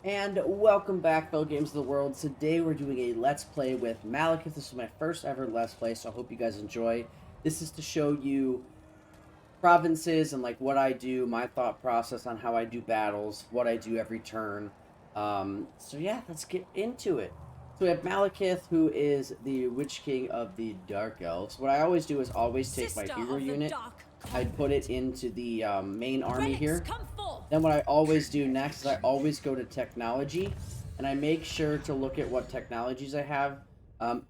And welcome back, fellow gamers of the world. Today we're doing a Let's Play with Maliketh. This is my first ever Let's Play, so I hope you guys enjoy. This is to show you provinces and like what I do, my thought process on how I do battles, what I do every turn. So yeah, let's get into it. So we have Maliketh, who is the Witch King of the Dark Elves. What I always do is always take my Sister hero of the unit. Dark I'd put it Covenant. into the main army Relics here. come forth. Then what I always do next is I always go to technology, and I make sure to look at what technologies I have.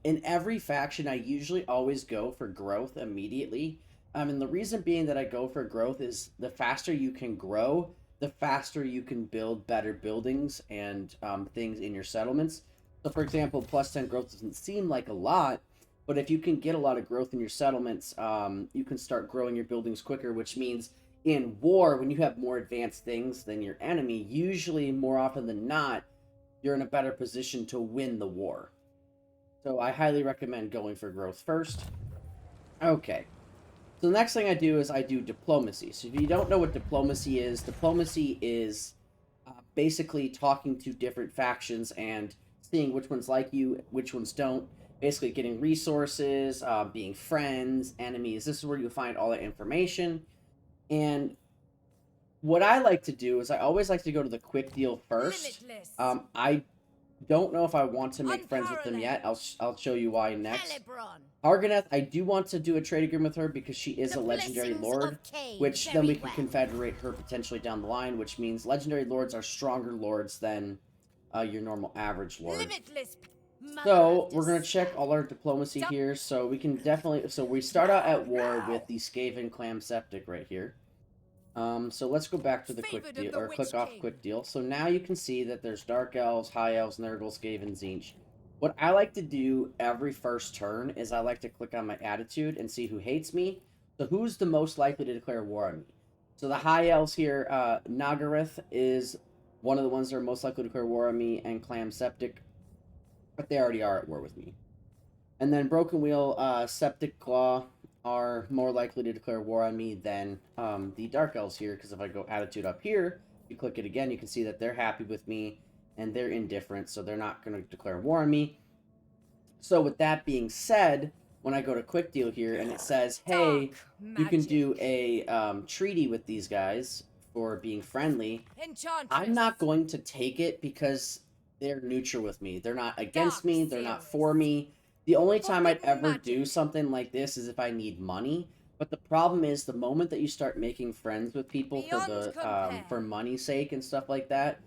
In every faction, I usually always go for growth immediately. And the reason being that I go for growth is the faster you can grow, the faster you can build better buildings and things in your settlements. So, for example, plus 10 growth doesn't seem like a lot, but if you can get a lot of growth in your settlements, you can start growing your buildings quicker, which means in war, when you have more advanced things than your enemy, usually more often than not, you're in a better position to win the war. So I highly recommend going for growth first. Okay. So the next thing I do is I do diplomacy. So if you don't know what diplomacy is basically talking to different factions and seeing which ones like you, which ones don't. Basically getting resources, being friends, enemies. This is where you find all that information. And what I like to do is I always like to go to the quick deal first. Limitless. I don't know if I want to make friends with them yet. I'll show you why next. Argoneth, I do want to do a trade agreement with her because she is a legendary lord, which then we can confederate her potentially down the line, which means legendary lords are stronger lords than your normal average lord. Limitless. So we're gonna check all our diplomacy here. So we can definitely. So we start out at war with the Skaven Clam Septic right here. So let's go back to the quick deal, or click off quick deal. So now you can see that there's Dark Elves, High Elves, Nurgle, Skaven, Tzeentch. What I like to do every first turn is I like to click on my attitude and see who hates me. So who's the most likely to declare war on me? So the High Elves here, Nagareth is one of the ones that are most likely to declare war on me, and Clam Septic, but they already are at war with me. And then Broken Wheel, Septic Claw are more likely to declare war on me than the Dark Elves here, because if I go Attitude up here, you click it again, you can see that they're happy with me, and they're indifferent, so they're not going to declare war on me. So with that being said, when I go to Quick Deal here, and it says, hey, you can do a treaty with these guys for being friendly, I'm not going to take it because they're neutral with me. They're not against me, they're not for me. The only time I'd ever do something like this is if I need money. But the problem is the moment that you start making friends with people for the for money's sake and stuff like that,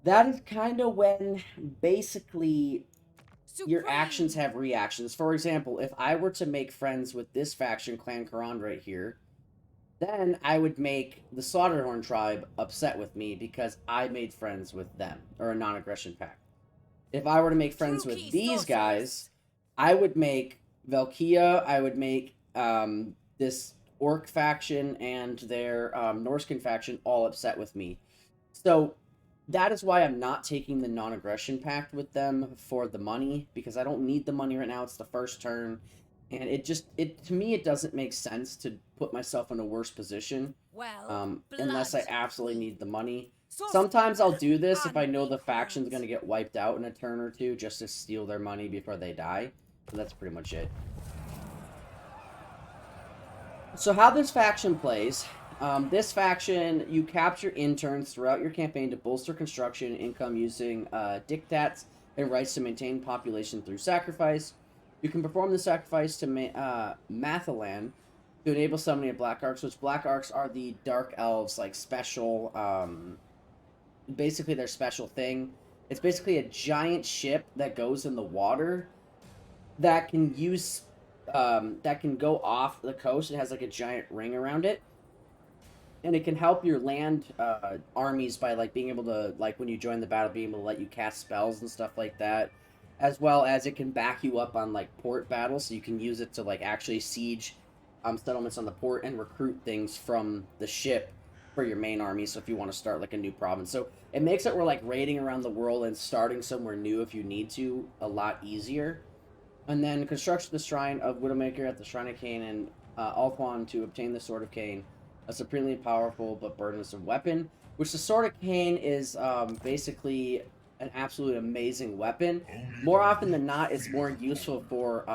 that is kind of when basically your actions have reactions. For example, if I were to make friends with this faction, Clan Karan right here, then I would make the Slaughterhorn tribe upset with me because I made friends with them, or a non-aggression pact. If I were to make friends with these guys, I would make Velkia, I would make this Orc faction and their Norskin faction all upset with me. So that is why I'm not taking the non-aggression pact with them for the money, because I don't need the money right now. It's the first turn, and to me, it doesn't make sense to put myself in a worse position unless I absolutely need the money. Sometimes I'll do this if I know the faction's going to get wiped out in a turn or two, just to steal their money before they die. So that's pretty much it. So how this faction plays, this faction, you capture interns throughout your campaign to bolster construction income using dictats and rights to maintain population through sacrifice. You can perform the sacrifice to Mathalan to enable summoning of Black Arcs, which Black Arcs are the Dark Elves, like, special, basically their special thing. It's basically a giant ship that goes in the water that can use that can go off the coast. It has like a giant ring around it, and it can help your land armies by like being able to, like, when you join the battle, being able to let you cast spells and stuff like that, as well as it can back you up on like port battles, so you can use it to like actually siege settlements on the port and recruit things from the ship for your main army. So if you want to start like a new province, so it makes it where like raiding around the world and starting somewhere new if you need to a lot easier. And then construction of the Shrine of Widowmaker at the Shrine of Cain and Althwan to obtain the Sword of Cain, a supremely powerful but burdensome weapon. which the Sword of Cain is basically an absolutely amazing weapon. More often than not, it's more useful for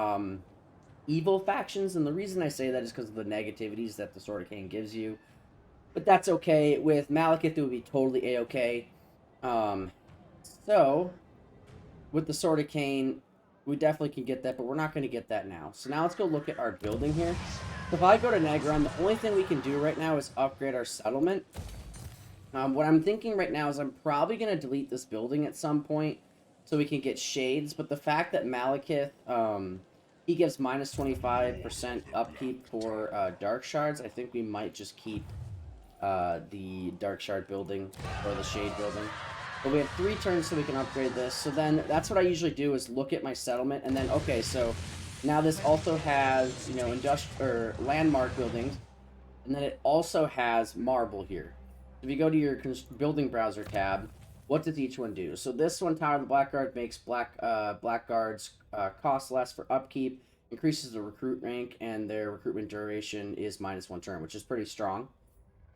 evil factions, and the reason I say that is because of the negativities that the Sword of Cain gives you. But that's okay. With Maliketh, it would be totally a-okay. So, with the Sword of Cain, we definitely can get that, but we're not going to get that now. So now let's go look at our building here. So if I go to Negron, the only thing we can do right now is upgrade our settlement. What I'm thinking right now is I'm probably going to delete this building at some point so we can get shades, but the fact that Maliketh, he gives minus 25% upkeep for Dark Shards, I think we might just keep the Dark Shard building or the Shade building. But we have 3 turns so we can upgrade this. So then that's what I usually do is look at my settlement and then, okay, so now this also has, you know, or landmark buildings, and then it also has marble here. If you go to your building browser tab, what does each one do? So this one, Tower of the Blackguard, makes Blackguards cost less for upkeep, increases the recruit rank, and their recruitment duration is minus 1 turn, which is pretty strong.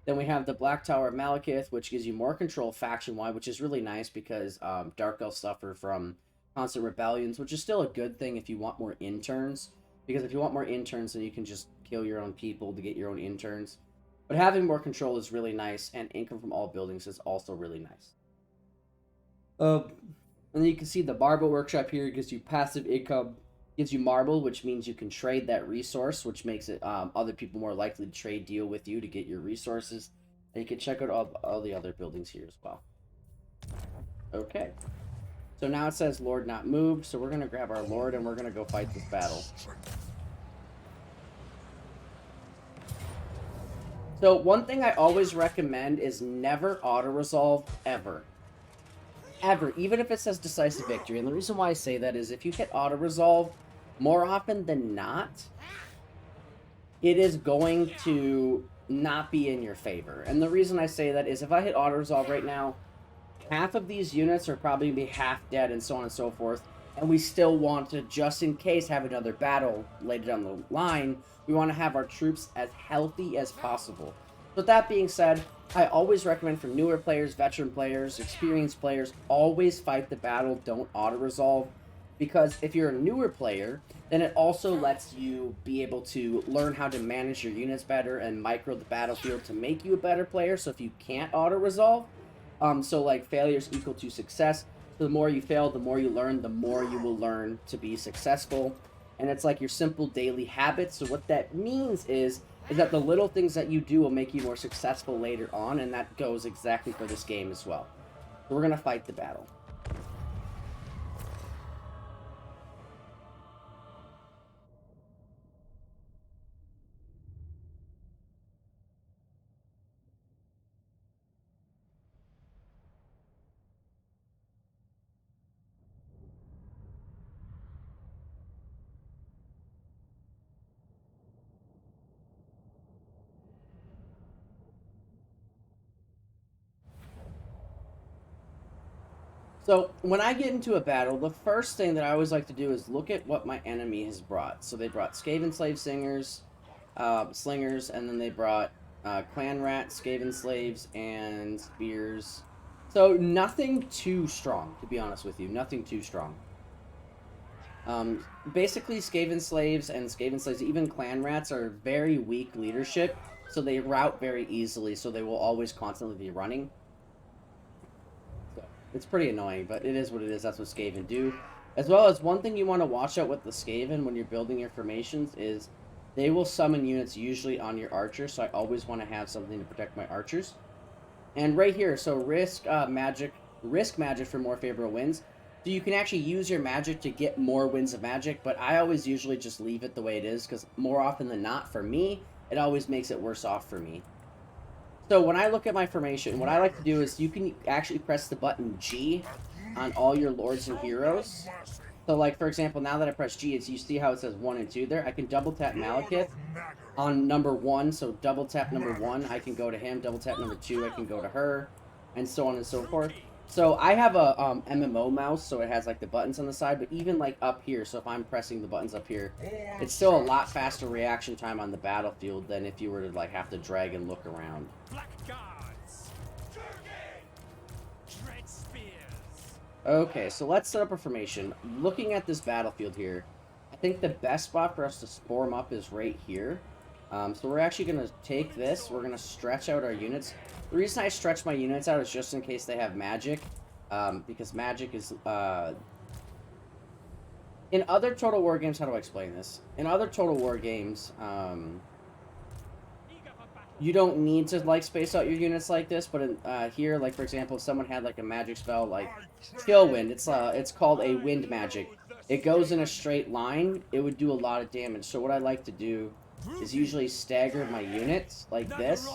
Then we have the Black Tower of Maliketh, which gives you more control faction-wide, which is really nice because Dark Elves suffer from constant rebellions, which is still a good thing if you want more interns. Because if you want more interns, then you can just kill your own people to get your own interns. But having more control is really nice, and income from all buildings is also really nice. And then you can see the Marble Workshop here gives you passive income, gives you marble, which means you can trade that resource, which makes it other people more likely to trade deal with you to get your resources. And you can check out all the other buildings here as well. Okay. So now it says Lord not moved, so we're going to grab our Lord and we're going to go fight this battle. So one thing I always recommend is never auto-resolve, ever. Ever, even if it says decisive victory. And the reason why I say that is if you hit auto-resolve, more often than not, it is going to not be in your favor. And the reason I say that is if I hit auto-resolve right now, half of these units are probably going to be half dead and so on and so forth. And we still want to, just in case, have another battle later down the line. We want to have our troops as healthy as possible. With that being said, I always recommend for newer players, veteran players, experienced players, always fight the battle, don't auto-resolve. Because if you're a newer player, then it also lets you be able to learn how to manage your units better and micro the battlefield to make you a better player. So if you can't auto-resolve, so like failures equal to success. So the more you fail, the more you learn, the more you will learn to be successful. And it's like your simple daily habits. So what that means is that the little things that you do will make you more successful later on, and that goes exactly for this game as well. So we're going to fight the battle. So, when I get into a battle, the first thing that I always like to do is look at what my enemy has brought. So they brought Skaven Slave Slingers, and then they brought Clan Rats, Skaven Slaves, and Spears. So nothing too strong, to be honest with you. Nothing too strong. Basically, Skaven Slaves and Skaven Slaves, even Clan Rats, are very weak leadership, so they route very easily, so they will always constantly be running. It's pretty annoying, but it is what it is. That's what Skaven do. As well as one thing you want to watch out with the Skaven when you're building your formations is they will summon units usually on your archers, so I always want to have something to protect my archers. And right here, so risk magic for more favorable wins. So you can actually use your magic to get more wins of magic, but I always usually just leave it the way it is, because more often than not, for me, it always makes it worse off for me. So when I look at my formation, what I like to do is you can actually press the button G on all your lords and heroes. So like, for example, now that I press G, you see how it says 1 and 2 there? I can double tap Maliketh on number 1, so double tap number 1, I can go to him, double tap number 2, I can go to her, and so on and so forth. So I have a MMO mouse, so it has like the buttons on the side, but even like up here, so if I'm pressing the buttons up here, it's still a lot faster reaction time on the battlefield than if you were to like have to drag and look around. Okay, so let's set up a formation. Looking at this battlefield here, I think the best spot for us to form up is right here. So we're actually going to take this. We're going to stretch out our units. The reason I stretch my units out is just in case they have magic. Because magic is... in other Total War games, how do I explain this? In other Total War games, you don't need to, like, space out your units like this, but in, here, like, for example, if someone had, like, a magic spell, like, Chill Wind, it's called a wind magic. It goes in a straight line, it would do a lot of damage, so what I like to do is usually stagger my units, like this,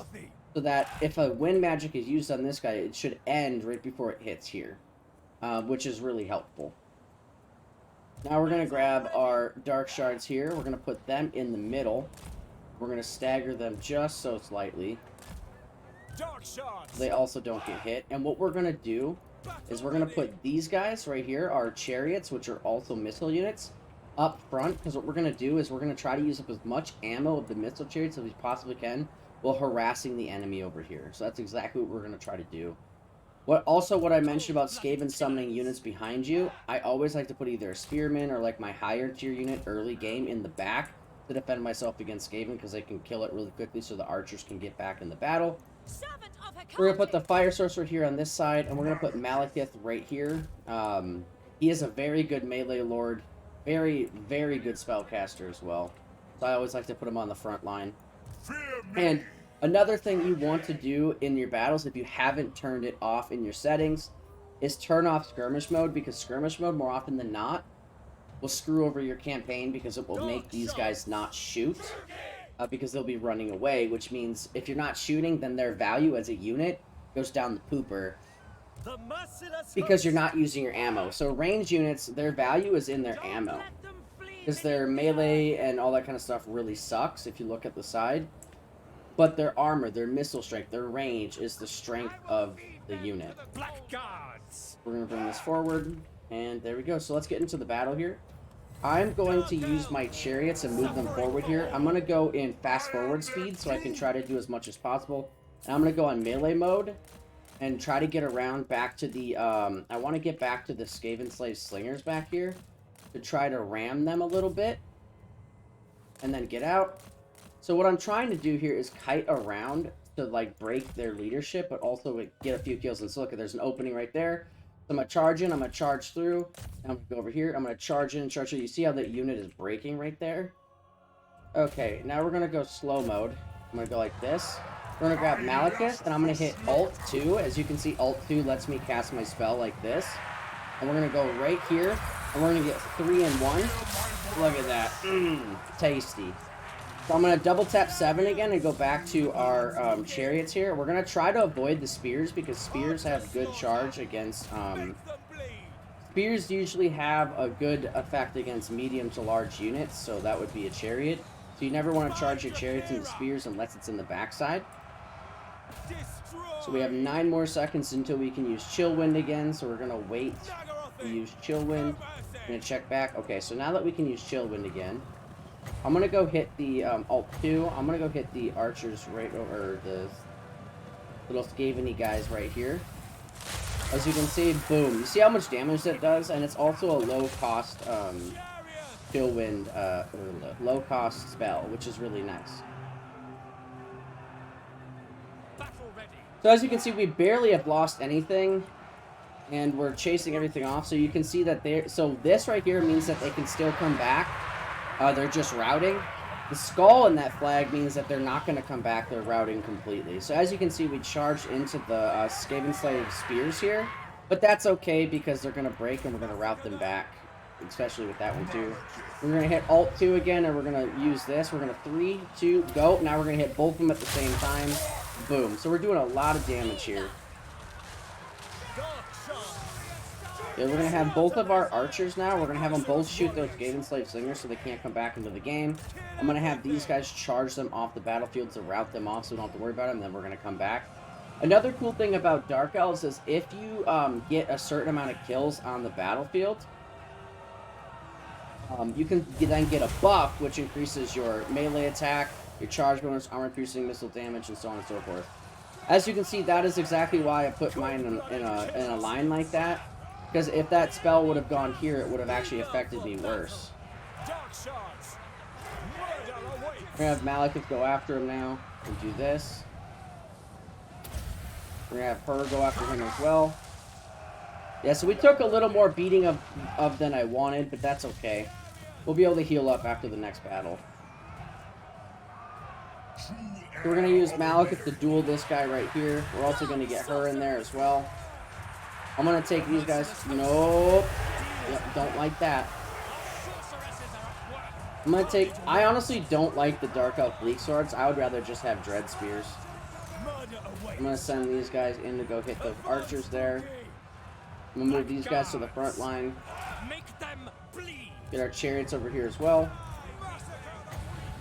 so that if a wind magic is used on this guy, it should end right before it hits here, which is really helpful. Now we're going to grab our Dark Shards here, we're going to put them in the middle. We're going to stagger them just so slightly. They also don't get hit. And what we're going to do is we're going to put these guys right here, our chariots, which are also missile units, up front. Because what we're going to do is we're going to try to use up as much ammo of the missile chariots as we possibly can while harassing the enemy over here. So that's exactly what we're going to try to do. What I mentioned about Skaven summoning units behind you, I always like to put either a spearman or like my higher tier unit early game in the back to defend myself against Skaven because they can kill it really quickly so the archers can get back in the battle. We're going to put the fire sorcerer here on this side, and we're going to put Maliketh right here. He is a very good melee lord, very, very good spellcaster as well. So I always like to put him on the front line. And another thing you want to do in your battles, if you haven't turned it off in your settings, is turn off skirmish mode, because skirmish mode, more often than not, will screw over your campaign because it will make these guys not shoot because they'll be running away, which means if you're not shooting, then their value as a unit goes down the pooper because you're not using your ammo. So ranged units, their value is in their ammo because their melee and all that kind of stuff really sucks if you look at the side, but their armor, their missile strength, their range is the strength of the unit. We're going to bring this forward. And there we go. So let's get into the battle here. I'm going to use my chariots and move them forward here. I'm going to go in fast forward speed so I can try to do as much as possible. And I'm going to go on melee mode and try to get around back to the... I want to get back to the Skaven Slave Slingers back here to try to ram them a little bit. And then get out. So what I'm trying to do here is kite around to, like, break their leadership, but also get a few kills. And so look, there's an opening right there. So I'm going to charge in, I'm going to charge through, I'm going to go over here, I'm going to charge in and charge through. You see how that unit is breaking right there? Okay, now we're going to go slow mode. I'm going to go like this. We're going to grab Maliketh, and I'm going to hit Alt 2. As you can see, Alt 2 lets me cast my spell like this. And we're going to go right here, and we're going to get 3 in 1. Look at that. Tasty. So I'm going to double tap 7 again and go back to our chariots here. We're going to try to avoid the spears because spears have good charge against... spears usually have a good effect against medium to large units, so that would be a chariot. So you never want to charge your chariots into spears unless it's in the backside. So we have 9 more seconds until we can use Chill Wind again, so we're going to wait to use Chill Wind. I'm going to check back. Okay, so now that we can use Chill Wind again, I'm going to go hit the Alt 2. I'm going to go hit the archers right over the little Skaven-y guys right here. As you can see, boom. You see how much damage that does? And it's also a low-cost Chill Wind, low-cost spell, which is really nice. So as you can see, we barely have lost anything, and we're chasing everything off. So you can see that so this right here means that they can still come back. They're just routing. The skull in that flag means that they're not going to come back. They're routing completely. So as you can see, we charged into the Skaven Slave spears here. But that's okay because they're going to break and we're going to route them back. Especially with that one too. We're going to hit Alt 2 again and we're going to use this. We're going to 3, 2, go. Now we're going to hit both of them at the same time. Boom. So we're doing a lot of damage here. Yeah, we're going to have both of our archers now. We're going to have them both shoot those Skaven Slave Slingers so they can't come back into the game. I'm going to have these guys charge them off the battlefield to route them off so we don't have to worry about them. Then we're going to come back. Another cool thing about Dark Elves is if you get a certain amount of kills on the battlefield, you can then get a buff, which increases your melee attack, your charge bonus, armor piercing, missile damage, and so on and so forth. As you can see, that is exactly why I put mine in a line like that. Because if that spell would have gone here, it would have actually affected me worse. We're going to have Maliketh go after him now and do this. We're going to have her go after him as well. Yeah, so we took a little more beating of than I wanted, but that's okay. We'll be able to heal up after the next battle. So we're going to use Maliketh to duel this guy right here. We're also going to get her in there as well. I'm going to take these guys. Nope. Yep, don't like that. I'm going to take... I honestly don't like the Dark Elf Bleak Swords. I would rather just have Dread Spears. I'm going to send these guys in to go hit the archers there. I'm going to move these guys to the front line. Get our chariots over here as well.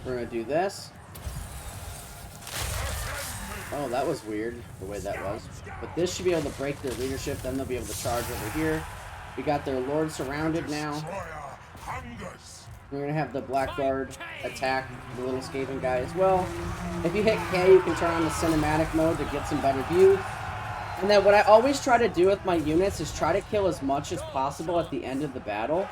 We're going to do this. Oh, that was weird, the way that was. But this should be able to break their leadership. Then they'll be able to charge over here. We got their lord surrounded now. We're going to have the Blackguard attack the little Skaven guy as well. If you hit K, you can turn on the cinematic mode to get some better view. And then what I always try to do with my units is try to kill as much as possible at the end of the battle.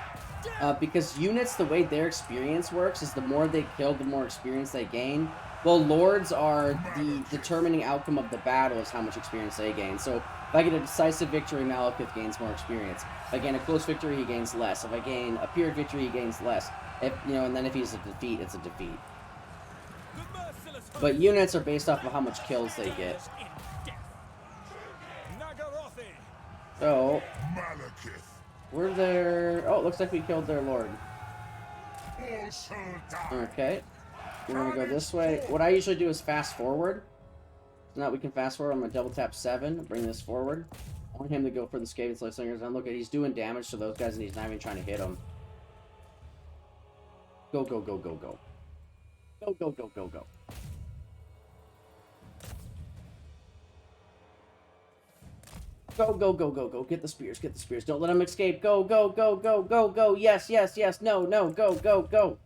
Because units, the way their experience works is the more they kill, the more experience they gain. Well, lords are the determining outcome of the battle is how much experience they gain. So if I get a decisive victory, Maliketh gains more experience. If I gain a close victory, he gains less. If I gain a pyrrhic victory, he gains less. If, and then if he's a defeat, it's a defeat. But units are based off of how much kills they get. So, we're there. Oh, it looks like we killed their lord. Okay. We're going to go this way. What I usually do is fast forward. So now we can fast forward. I'm going to double tap 7. Bring this forward. I want him to go for the Skaven Slave Slingers. And look at, he's doing damage to those guys and he's not even trying to hit them. Go, go, go, go, go. Go, go, go, go, go. Go, go, go, go, go. Get the spears, get the spears. Don't let them escape. Go, go, go, go, go, go. Yes, yes, yes. No, no. Go, go, go.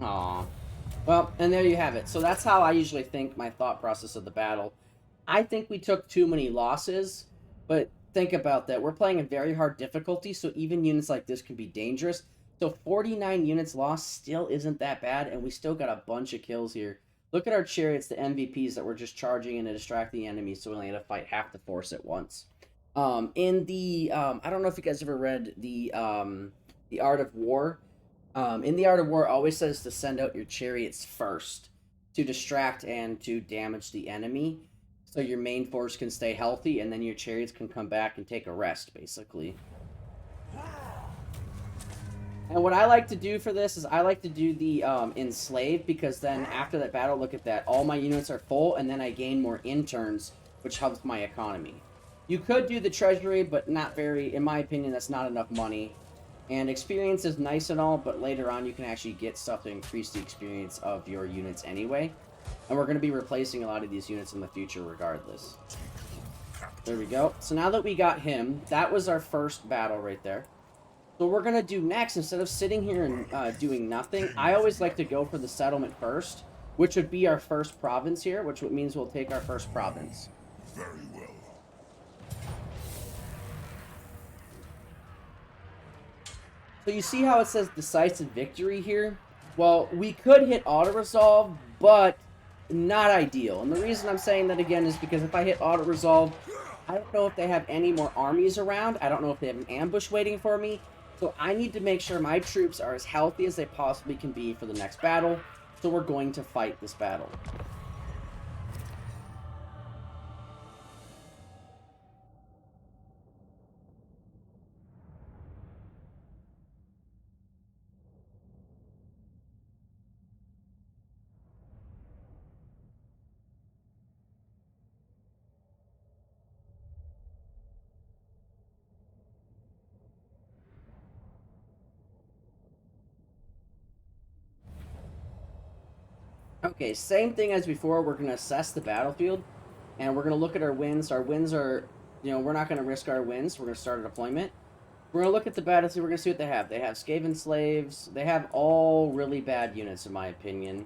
Aw. Well, and there you have it. So that's how I usually think my thought process of the battle. I think we took too many losses, but think about that. We're playing a very hard difficulty, so even units like this can be dangerous. So 49 units lost still isn't that bad, and we still got a bunch of kills here. Look at our chariots, the MVPs that were just charging in to distract the enemy, so we only had to fight half the force at once. In the, I don't know if you guys ever read the Art of War. In the Art of War, it always says to send out your chariots first to distract and to damage the enemy, so your main force can stay healthy, and then your chariots can come back and take a rest, basically. And what I like to do for this is I like to do the enslave, because then after that battle, look at that, all my units are full, and then I gain more interns, which helps my economy. You could do the treasury, but not very, in my opinion, that's not enough money. And experience is nice and all, but later on you can actually get stuff to increase the experience of your units anyway. And we're going to be replacing a lot of these units in the future regardless. There we go. So now that we got him, that was our first battle right there. So what we're going to do next, instead of sitting here and doing nothing, I always like to go for the settlement first, which would be our first province here, which means we'll take our first province. Very well. So you see how it says decisive victory here? Well, we could hit auto-resolve, but not ideal. And the reason I'm saying that again is because if I hit auto-resolve, I don't know if they have any more armies around. I don't know if they have an ambush waiting for me. So I need to make sure my troops are as healthy as they possibly can be for the next battle. So we're going to fight this battle. Okay, same thing as before. We're going to assess the battlefield, and we're going to look at our wins. Our wins are, we're not going to risk our wins. We're going to start a deployment. We're going to look at the battlefield. We're going to see what they have. They have Skaven slaves. They have all really bad units, in my opinion.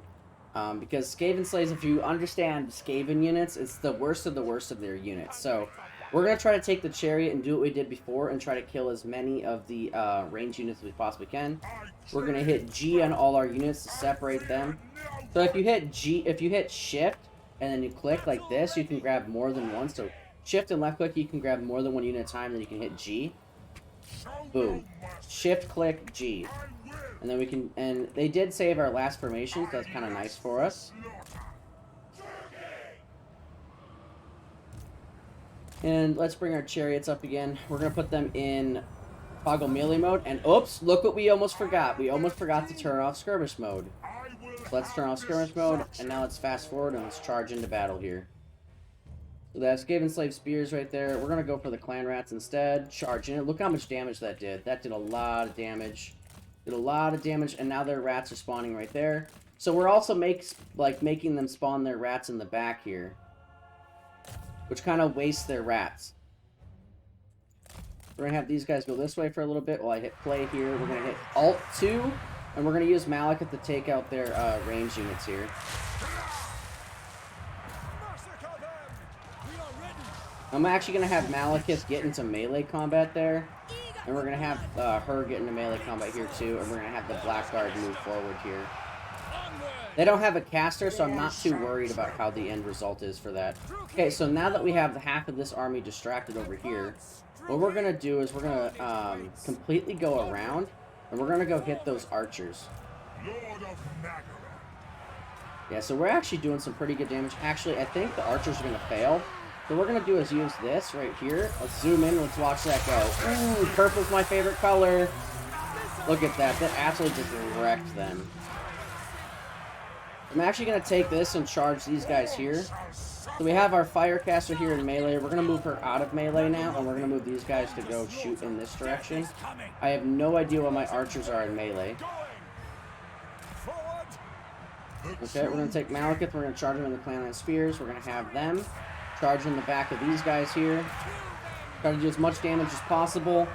Because Skaven slaves, if you understand Skaven units, it's the worst of their units. So We're going to try to take the chariot and do what we did before and try to kill as many of the range units as we possibly can. We're going to hit G on all our units to separate them. So if you hit shift and then you click like this, you can grab more than one. So shift and left click, you can grab more than one unit at a time, then you can hit G. Boom. Shift click G. And then we can, and they did save our last formation, so that's kind of nice for us. And let's bring our chariots up again. We're going to put them in toggle melee mode. And oops, look what we almost forgot. We almost forgot to turn off skirmish mode. So let's turn off skirmish mode. And now let's fast forward and let's charge into battle here. So that's Skaven Slave Spears right there. We're going to go for the Clan Rats instead. Charge in it. Look how much damage that did. That did a lot of damage. Did a lot of damage. And now their rats are spawning right there. So we're also making them spawn their rats in the back here, which kind of wastes their rats. We're going to have these guys go this way for a little bit while I hit play here. We're going to hit Alt 2, and we're going to use Maliketh to take out their range units here. I'm actually going to have Maliketh get into melee combat there, and we're going to have her get into melee combat here too, and we're going to have the Blackguard move forward here. They don't have a caster, so I'm not too worried about how the end result is for that. Okay, so now that we have half of this army distracted over here, what we're going to do is we're going to completely go around, and we're going to go hit those archers. Yeah, so we're actually doing some pretty good damage. Actually, I think the archers are going to fail. So what we're going to do is use this right here. Let's zoom in, let's watch that go. Ooh, purple's my favorite color. Look at that. That absolutely just wrecked them. I'm actually going to take this and charge these guys here. So we have our Firecaster here in melee. We're going to move her out of melee now, and we're going to move these guys to go shoot in this direction. I have no idea what my archers are in melee. Okay, we're going to take Maliketh. We're going to charge them in the Clan Rat Spears. We're going to have them charge in the back of these guys here. Try to do as much damage as possible.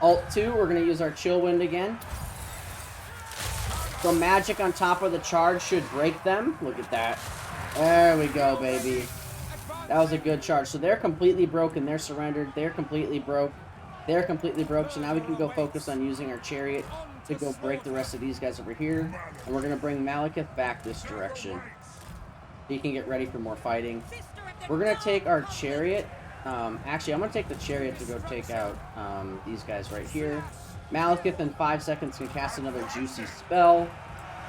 Alt 2, we're going to use our Chill Wind again. So magic on top of the charge should break them. Look at that. There we go, baby. That was a good charge. So they're completely broken. They're surrendered. They're completely broke. They're completely broke. So now we can go focus on using our chariot to go break the rest of these guys over here. And we're going to bring Maliketh back this direction. So you can get ready for more fighting. We're going to take our chariot. Actually, I'm going to take the chariot to go take out these guys right here. Maliketh in 5 seconds can cast another juicy spell.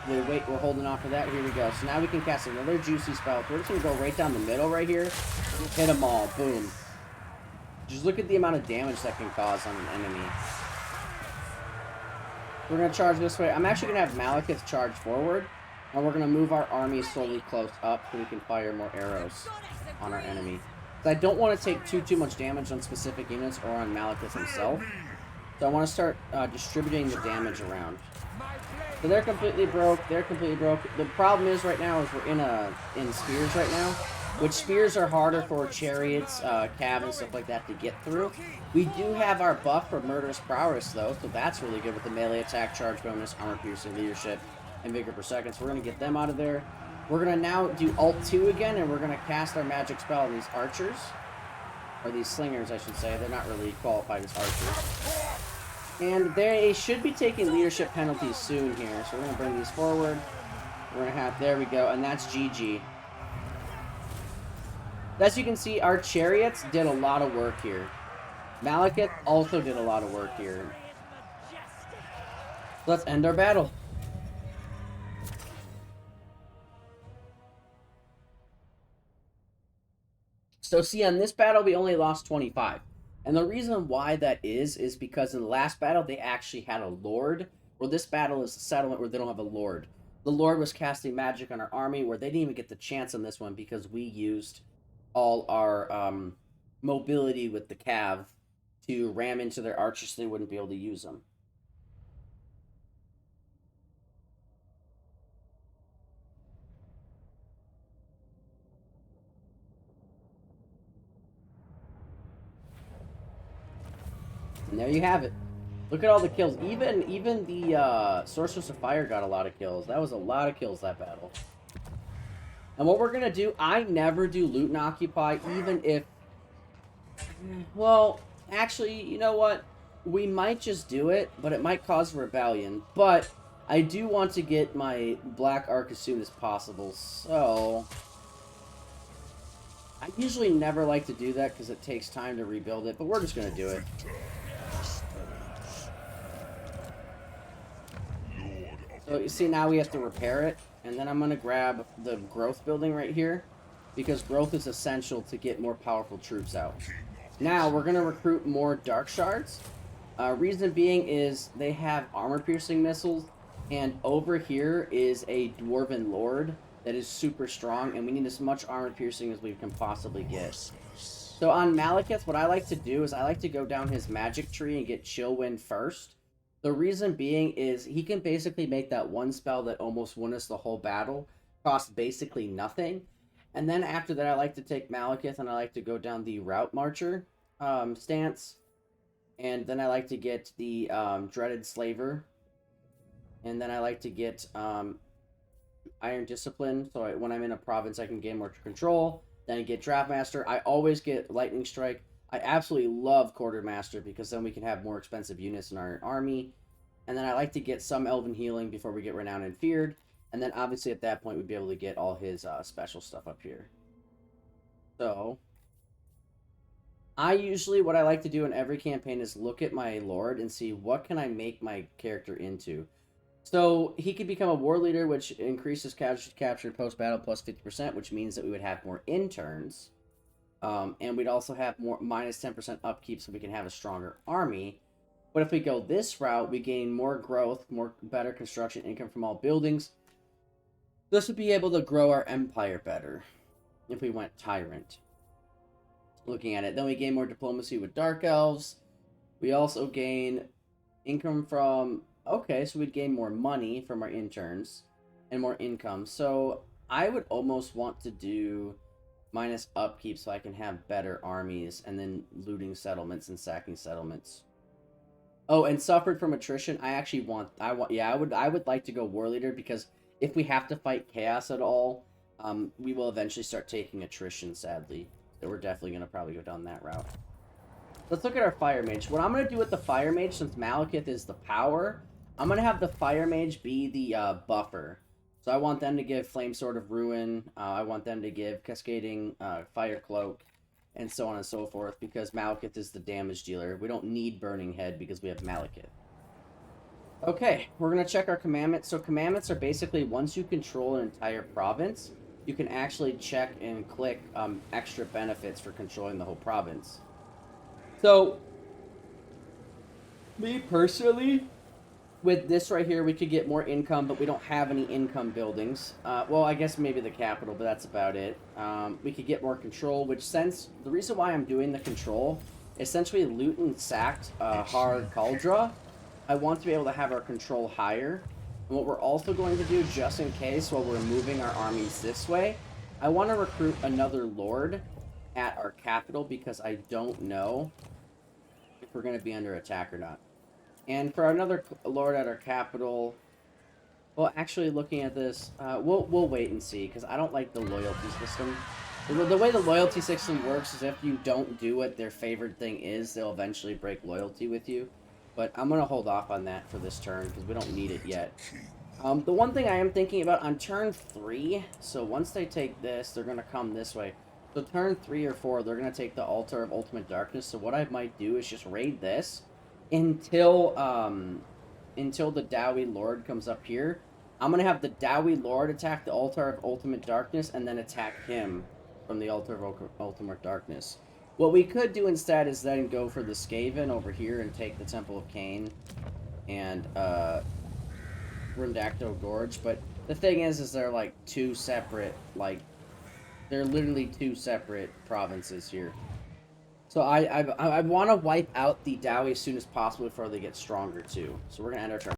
We're holding off for that. Here we go. So now we can cast another juicy spell. So we're just going to go right down the middle right here. Hit them all. Boom. Just look at the amount of damage that can cause on an enemy. We're going to charge this way. I'm actually going to have Maliketh charge forward. And we're going to move our army slowly close up so we can fire more arrows on our enemy. So I don't want to take too much damage on specific units or on Maliketh himself. So I want to start distributing the damage around. So they're completely broke. They're completely broke. The problem is right now is we're in spears right now, which spears are harder for chariots, cav, and stuff like that to get through. We do have our buff for murderous prowess though, so that's really good with the melee attack, charge bonus, armor piercing, leadership, and vigor per second. So we're gonna get them out of there. We're gonna now do Alt 2 again, and we're gonna cast our magic spell on these archers, or these slingers, I should say. They're not really qualified as archers. And they should be taking leadership penalties soon here. So we're going to bring these forward. We're going to have, there we go, and that's GG. As you can see, our chariots did a lot of work here. Maliketh also did a lot of work here. Let's end our battle. So see, on this battle, we only lost 25. And the reason why that is because in the last battle, they actually had a lord, where this battle is a settlement where they don't have a lord. The lord was casting magic on our army, where they didn't even get the chance on this one because we used all our mobility with the cav to ram into their archers so they wouldn't be able to use them. And there you have it. Look at all the kills. Even the Sorceress of Fire got a lot of kills. That was a lot of kills, that battle. And what we're going to do, I never do loot and occupy, even if Well, actually, you know what? We might just do it, but it might cause rebellion. But I do want to get my Black Ark as soon as possible, so... I usually never like to do that because it takes time to rebuild it, but we're just going to do it. So you see, now we have to repair it, and then I'm going to grab the growth building right here, because growth is essential to get more powerful troops out. Now, we're going to recruit more Dark Shards. Reason being is they have armor-piercing missiles, and over here is a Dwarven Lord that is super strong, and we need as much armor-piercing as we can possibly get. So on Maliketh, what I like to do is I like to go down his magic tree and get Chill Wind first. The reason being is he can basically make that one spell that almost won us the whole battle cost basically nothing. And then after that, I like to take Maliketh and I like to go down the Route Marcher stance. And then I like to get the Dreaded Slaver. And then I like to get Iron Discipline. So when I'm in a province, I can gain more control. Then I get Draftmaster. I always get Lightning Strike. I absolutely love Quartermaster because then we can have more expensive units in our army. And then I like to get some Elven Healing before we get Renowned and Feared. And then obviously at that point we'd be able to get all his special stuff up here. So I usually, what I like to do in every campaign is look at my Lord and see what can I make my character into. So he could become a war leader, which increases casualty captured post-battle plus 50%, which means that we would have more interns. And we'd also have more minus 10% upkeep so we can have a stronger army. But if we go this route, we gain more growth, better construction income from all buildings. This would be able to grow our empire better if we went Tyrant. Looking at it. Then we gain more diplomacy with Dark Elves. We also gain income from... Okay, so we'd gain more money from our interns and more income. So I would almost want to do minus upkeep so I can have better armies and then looting settlements and sacking settlements. Oh, and suffered from attrition. I would like to go war leader because if we have to fight chaos at all, we will eventually start taking attrition, sadly. So we're definitely going to probably go down that route. Let's look at our Fire Mage. What I'm going to do with the Fire Mage, since Maliketh is the power, I'm going to have the Fire Mage be the buffer. So I want them to give Flame Sword of Ruin. I want them to give Cascading Fire Cloak, and so on and so forth, because Maliketh is the damage dealer. We don't need Burning Head because we have Maliketh. Okay, we're going to check our commandments. So commandments are basically once you control an entire province, you can actually check and click extra benefits for controlling the whole province. So, me personally, with this right here, we could get more income, but we don't have any income buildings. Well, I guess maybe the capital, but that's about it. We could get more control, which since the reason why I'm doing the control, essentially loot and sacked hard Cauldra, I want to be able to have our control higher. And what we're also going to do, just in case, while we're moving our armies this way, I want to recruit another Lord at our capital because I don't know if we're going to be under attack or not. And for another Lord at our capital, well, actually looking at this, we'll wait and see because I don't like the loyalty system. The way the loyalty system works is if you don't do what their favorite thing is, they'll eventually break loyalty with you. But I'm going to hold off on that for this turn because we don't need it yet. The one thing I am thinking about on turn 3, so once they take this, they're going to come this way. So turn 3 or 4, they're going to take the Altar of Ultimate Darkness. So what I might do is just raid this until the Dowie Lord comes up here. I'm going to have the Dowie Lord attack the Altar of Ultimate Darkness and then attack him from the Altar of Ultimate Darkness. What we could do instead is then go for the Skaven over here and take the Temple of Cain and Rundacto Gorge. But the thing is they're like two separate, they're literally two separate provinces here. So I want to wipe out the Dowie as soon as possible before they get stronger too. So we're going to end our turn.